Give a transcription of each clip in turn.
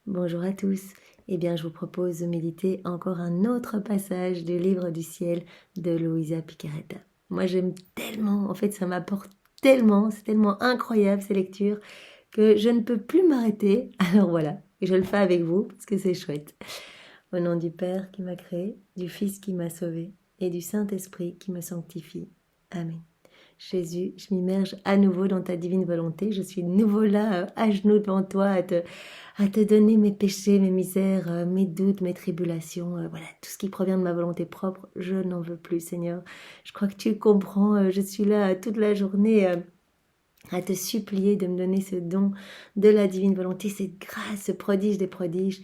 Bonjour à tous. Eh bien, je vous propose de méditer encore un autre passage du livre du ciel de Luisa Picaretta. Moi, j'aime tellement, en fait, ça m'apporte tellement, c'est tellement incroyable ces lectures que je ne peux plus m'arrêter. Alors voilà, et je le fais avec vous parce que c'est chouette. Au nom du Père qui m'a créé, du Fils qui m'a sauvé et du Saint-Esprit qui me sanctifie. Amen. Jésus, je m'immerge à nouveau dans ta divine volonté. Je suis de nouveau là, à genoux devant toi, à te donner mes péchés, mes misères, mes doutes, mes tribulations. Voilà, tout ce qui provient de ma volonté propre, je n'en veux plus, Seigneur. Je crois que tu comprends. Je suis là toute la journée. À te supplier de me donner ce don de la divine volonté, cette grâce, ce prodige des prodiges.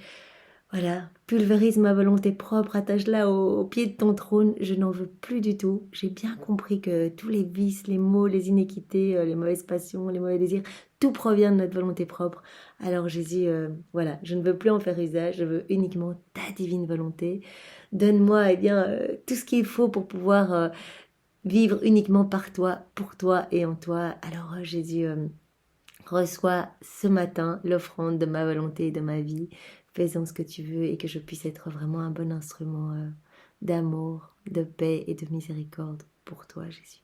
Voilà, pulvérise ma volonté propre, attache-la au pied de ton trône, je n'en veux plus du tout. J'ai bien compris que tous les vices, les maux, les iniquités, les mauvaises passions, les mauvais désirs, tout provient de notre volonté propre. Alors Jésus, voilà, je ne veux plus en faire usage, je veux uniquement ta divine volonté. Donne-moi tout ce qu'il faut pour pouvoir vivre uniquement par toi, pour toi et en toi. Alors Jésus, reçois ce matin l'offrande de ma volonté et de ma vie. Fais-en ce que tu veux et que je puisse être vraiment un bon instrument d'amour, de paix et de miséricorde pour toi, Jésus.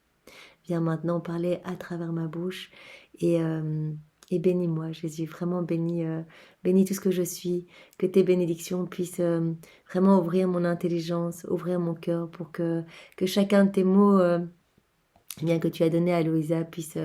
Viens maintenant parler à travers ma bouche et, euh, et bénis-moi, Jésus. Vraiment bénis tout ce que je suis. Que tes bénédictions puissent vraiment ouvrir mon intelligence, ouvrir mon cœur pour que chacun de tes mots bien que tu as donné à Louisa puisse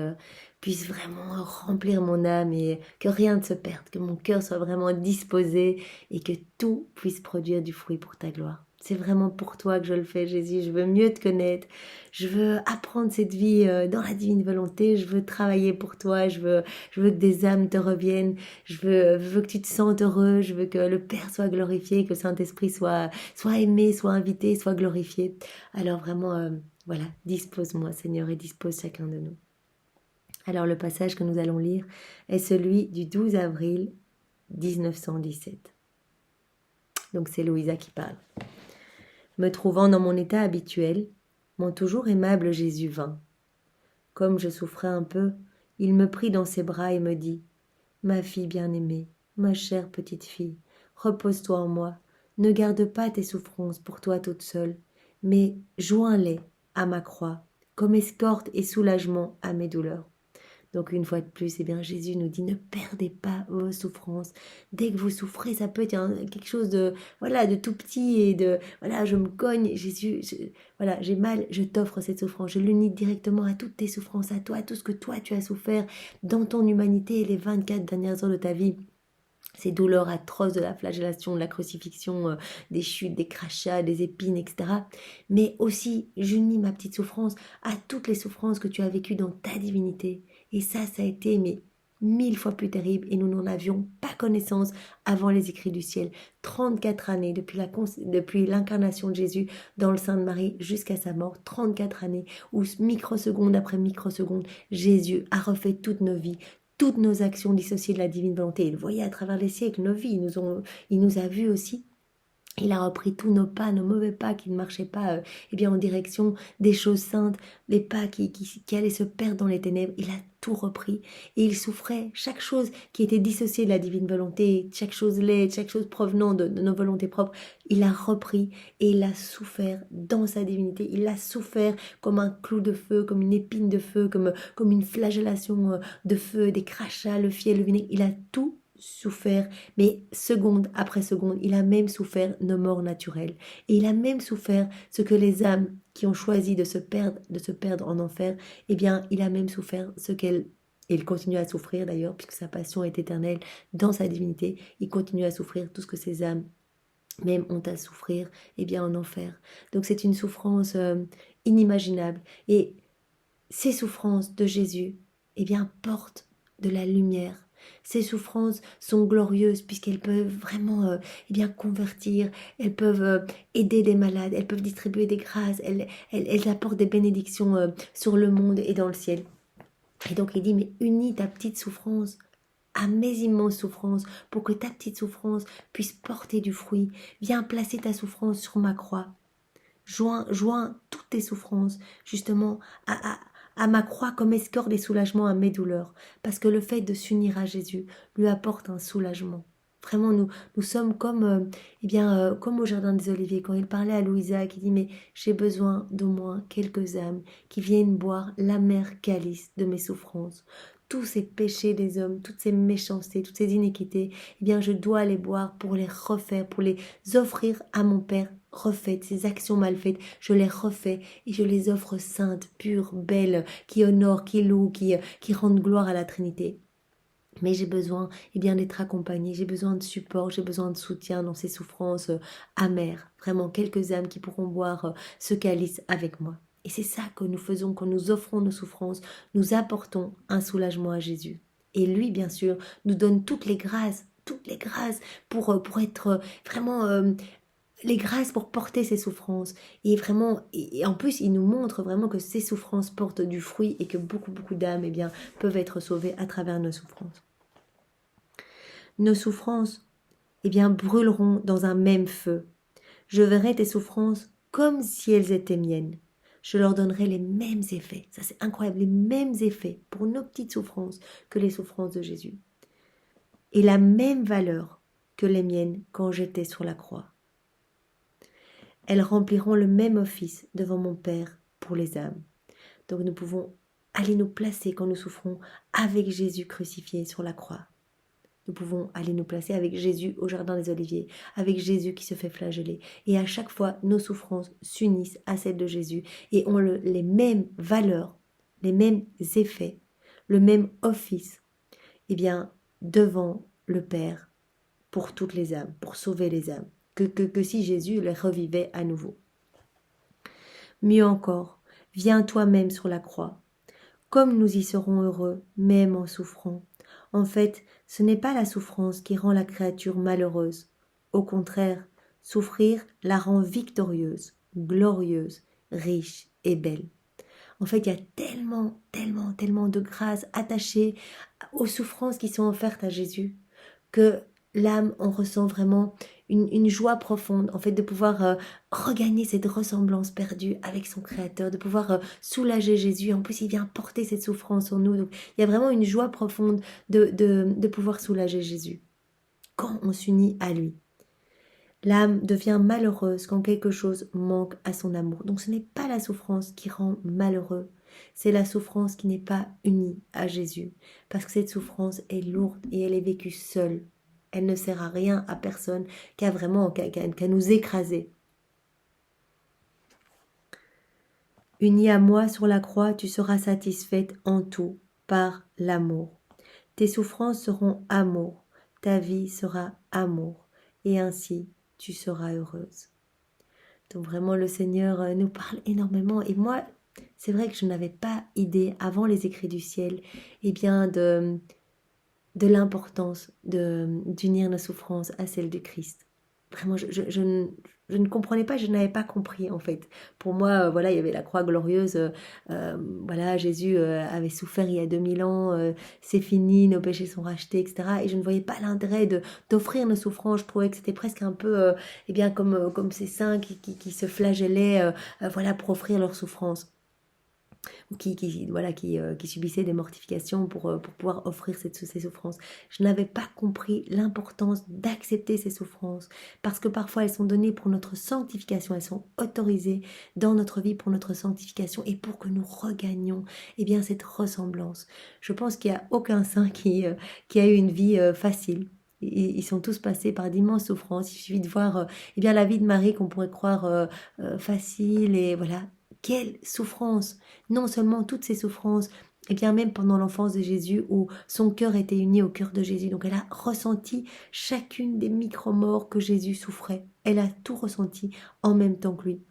vraiment remplir mon âme et que rien ne se perde, que mon cœur soit vraiment disposé et que tout puisse produire du fruit pour ta gloire. C'est vraiment pour toi que je le fais, Jésus. Je veux mieux te connaître. Je veux apprendre cette vie dans la divine volonté. Je veux travailler pour toi. Je veux que des âmes te reviennent. Je veux que tu te sentes heureux. Je veux que le Père soit glorifié, que le Saint-Esprit soit aimé, soit invité, soit glorifié. Alors vraiment, voilà, dispose-moi Seigneur et dispose chacun de nous. Alors le passage que nous allons lire est celui du 12 avril 1917. Donc c'est Louisa qui parle. Me trouvant dans mon état habituel, mon toujours aimable Jésus vint. Comme je souffrais un peu, il me prit dans ses bras et me dit « Ma fille bien-aimée, ma chère petite fille, repose-toi en moi, ne garde pas tes souffrances pour toi toute seule, mais joins-les à ma croix, comme escorte et soulagement à mes douleurs. » Donc une fois de plus, eh bien, Jésus nous dit ne perdez pas vos souffrances. Dès que vous souffrez, ça peut être quelque chose de voilà de tout petit et de voilà je me cogne. Jésus, voilà j'ai mal, je t'offre cette souffrance. Je l'unis directement à toutes tes souffrances, à toi, à tout ce que toi tu as souffert dans ton humanité les 24 dernières heures de ta vie. Ces douleurs atroces de la flagellation, de la crucifixion, des chutes, des crachats, des épines, etc. Mais aussi, j'unis ma petite souffrance à toutes les souffrances que tu as vécues dans ta divinité. Et ça a été mais 1000 fois plus terrible et nous n'en avions pas connaissance avant les écrits du ciel. 34 années depuis l'incarnation de Jésus dans le sein de Marie jusqu'à sa mort. 34 années où microseconde après microseconde, Jésus a refait toutes nos vies, toutes nos actions dissociées de la divine volonté. Il voyait à travers les siècles nos vies, il nous a vus aussi. Il a repris tous nos pas, nos mauvais pas qui ne marchaient pas en direction des choses saintes, les pas qui allaient se perdre dans les ténèbres. Il a tout repris et il souffrait chaque chose qui était dissociée de la divine volonté, chaque chose laide, chaque chose provenant de nos volontés propres. Il a repris et il a souffert dans sa divinité. Il a souffert comme un clou de feu, comme une épine de feu, comme une flagellation de feu, des crachats, le fiel, le vinaigre. Il a tout souffert, mais seconde après seconde, il a même souffert nos morts naturelles. Et il a même souffert ce que les âmes qui ont choisi de se perdre en enfer, eh bien, il a même souffert ce qu'elles et il continue à souffrir d'ailleurs, puisque sa passion est éternelle dans sa divinité. Il continue à souffrir tout ce que ces âmes même ont à souffrir en enfer. Donc c'est une souffrance inimaginable. Et ces souffrances de Jésus portent de la lumière. Ces souffrances sont glorieuses puisqu'elles peuvent vraiment convertir, elles peuvent aider des malades, elles peuvent distribuer des grâces, elles apportent des bénédictions sur le monde et dans le ciel. Et donc il dit, mais unis ta petite souffrance à mes immenses souffrances pour que ta petite souffrance puisse porter du fruit. Viens placer ta souffrance sur ma croix. Joins toutes tes souffrances justement à ma croix comme escorte et soulagement à mes douleurs. Parce que le fait de s'unir à Jésus lui apporte un soulagement. Vraiment, nous sommes comme, comme au Jardin des Oliviers, quand il parlait à Louisa, qui dit, mais j'ai besoin d'au moins quelques âmes qui viennent boire l'amer calice de mes souffrances. Tous ces péchés des hommes, toutes ces méchancetés, toutes ces iniquités, je dois les boire pour les refaire, pour les offrir à mon Père refaites, ces actions mal faites, je les refais et je les offre saintes, pures, belles, qui honorent, qui louent, qui rendent gloire à la Trinité. Mais j'ai besoin d'être accompagnée, j'ai besoin de support, j'ai besoin de soutien dans ces souffrances amères. Vraiment, quelques âmes qui pourront boire ce calice avec moi. Et c'est ça que nous faisons quand nous offrons nos souffrances. Nous apportons un soulagement à Jésus. Et lui, bien sûr, nous donne toutes les grâces pour être vraiment les grâces pour porter ces souffrances. Et vraiment, et en plus, il nous montre vraiment que ces souffrances portent du fruit et que beaucoup d'âmes peuvent être sauvées à travers nos souffrances. Nos souffrances brûleront dans un même feu. Je verrai tes souffrances comme si elles étaient miennes. Je leur donnerai les mêmes effets. Ça, c'est incroyable, les mêmes effets pour nos petites souffrances que les souffrances de Jésus. Et la même valeur que les miennes quand j'étais sur la croix. Elles rempliront le même office devant mon Père pour les âmes. Donc nous pouvons aller nous placer quand nous souffrons avec Jésus crucifié sur la croix. Nous pouvons aller nous placer avec Jésus au Jardin des Oliviers, avec Jésus qui se fait flageller. Et à chaque fois, nos souffrances s'unissent à celles de Jésus et ont les mêmes valeurs, les mêmes effets, le même office, devant le Père pour toutes les âmes, pour sauver les âmes, que si Jésus les revivait à nouveau. Mieux encore, viens toi-même sur la croix. Comme nous y serons heureux, même en souffrant. En fait, ce n'est pas la souffrance qui rend la créature malheureuse. Au contraire, souffrir la rend victorieuse, glorieuse, riche et belle. En fait, il y a tellement de grâce attachée aux souffrances qui sont offertes à Jésus que l'âme en ressent vraiment une joie profonde, en fait, de pouvoir regagner cette ressemblance perdue avec son Créateur, de pouvoir soulager Jésus. En plus, il vient porter cette souffrance en nous. Donc, il y a vraiment une joie profonde de pouvoir soulager Jésus quand on s'unit à lui. L'âme devient malheureuse quand quelque chose manque à son amour. Donc, ce n'est pas la souffrance qui rend malheureux, c'est la souffrance qui n'est pas unie à Jésus. Parce que cette souffrance est lourde et elle est vécue seule. Elle ne sert à rien, à personne, qu'à nous écraser. Unie à moi sur la croix, tu seras satisfaite en tout par l'amour. Tes souffrances seront amour, ta vie sera amour, et ainsi tu seras heureuse. Donc vraiment le Seigneur nous parle énormément, et moi c'est vrai que je n'avais pas idée avant les écrits du ciel de l'importance d'unir nos souffrances à celles du Christ. Vraiment, je ne comprenais pas, je n'avais pas compris en fait. Pour moi, il y avait la croix glorieuse, Jésus avait souffert il y a 2000 ans, c'est fini, nos péchés sont rachetés, etc. Et je ne voyais pas l'intérêt d'offrir nos souffrances. Je trouvais que c'était presque un peu, comme ces saints qui se flagellaient, pour offrir leurs souffrances. Qui subissaient des mortifications pour pouvoir offrir ces souffrances. Je n'avais pas compris l'importance d'accepter ces souffrances, parce que parfois elles sont données pour notre sanctification, elles sont autorisées dans notre vie pour notre sanctification et pour que nous regagnions cette ressemblance. Je pense qu'il n'y a aucun saint qui a eu une vie facile. Ils sont tous passés par d'immenses souffrances. Il suffit de voir la vie de Marie qu'on pourrait croire facile et voilà. Quelle souffrance! Non seulement toutes ces souffrances, même pendant l'enfance de Jésus où son cœur était uni au cœur de Jésus. Donc elle a ressenti chacune des micro-morts que Jésus souffrait. Elle a tout ressenti en même temps que lui.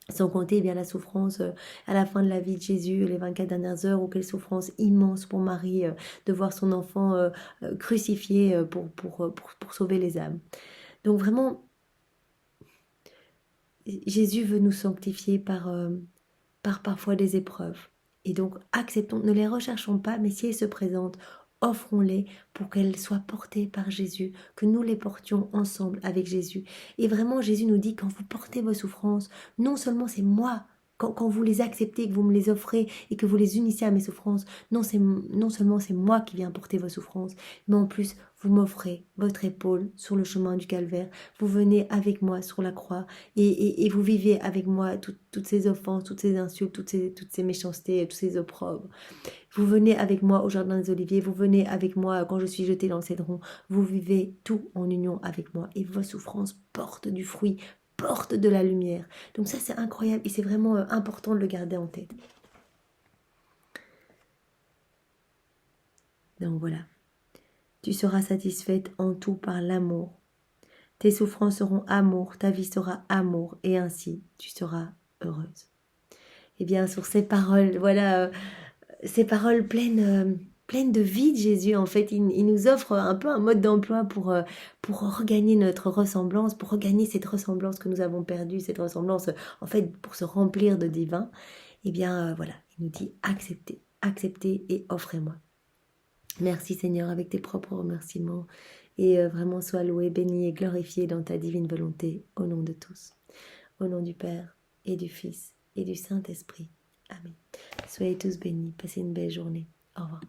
Sans compter la souffrance à la fin de la vie de Jésus, les 24 dernières heures, ou quelle souffrance immense pour Marie de voir son enfant crucifié pour sauver les âmes. Donc vraiment, Jésus veut nous sanctifier par parfois des épreuves. Et donc, acceptons, ne les recherchons pas, mais si elles se présentent, offrons-les pour qu'elles soient portées par Jésus, que nous les portions ensemble avec Jésus. Et vraiment, Jésus nous dit, quand vous portez vos souffrances, non seulement c'est moi quand vous les acceptez, que vous me les offrez et que vous les unissez à mes souffrances, non seulement c'est moi qui viens porter vos souffrances, mais en plus vous m'offrez votre épaule sur le chemin du calvaire, vous venez avec moi sur la croix et vous vivez avec moi toutes ces offenses, toutes ces insultes, toutes ces méchancetés, tous ces opprobres. Vous venez avec moi au jardin des Oliviers, vous venez avec moi quand je suis jetée dans le cédron, vous vivez tout en union avec moi et vos souffrances portent du fruit, portent de la lumière. Donc ça c'est incroyable et c'est vraiment important de le garder en tête. Donc voilà, tu seras satisfaite en tout par l'amour. Tes souffrances seront amour, ta vie sera amour et ainsi tu seras heureuse. Et bien sur ces paroles, voilà, ces paroles pleines de vie de Jésus, en fait, il nous offre un peu un mode d'emploi pour regagner notre ressemblance, pour regagner cette ressemblance que nous avons perdue, cette ressemblance, en fait, pour se remplir de divin. Eh bien, voilà, il nous dit acceptez, acceptez et offrez-moi. Merci Seigneur avec tes propres remerciements et vraiment sois loué, béni et glorifié dans ta divine volonté au nom de tous. Au nom du Père et du Fils et du Saint-Esprit. Amen. Soyez tous bénis, passez une belle journée. Au revoir.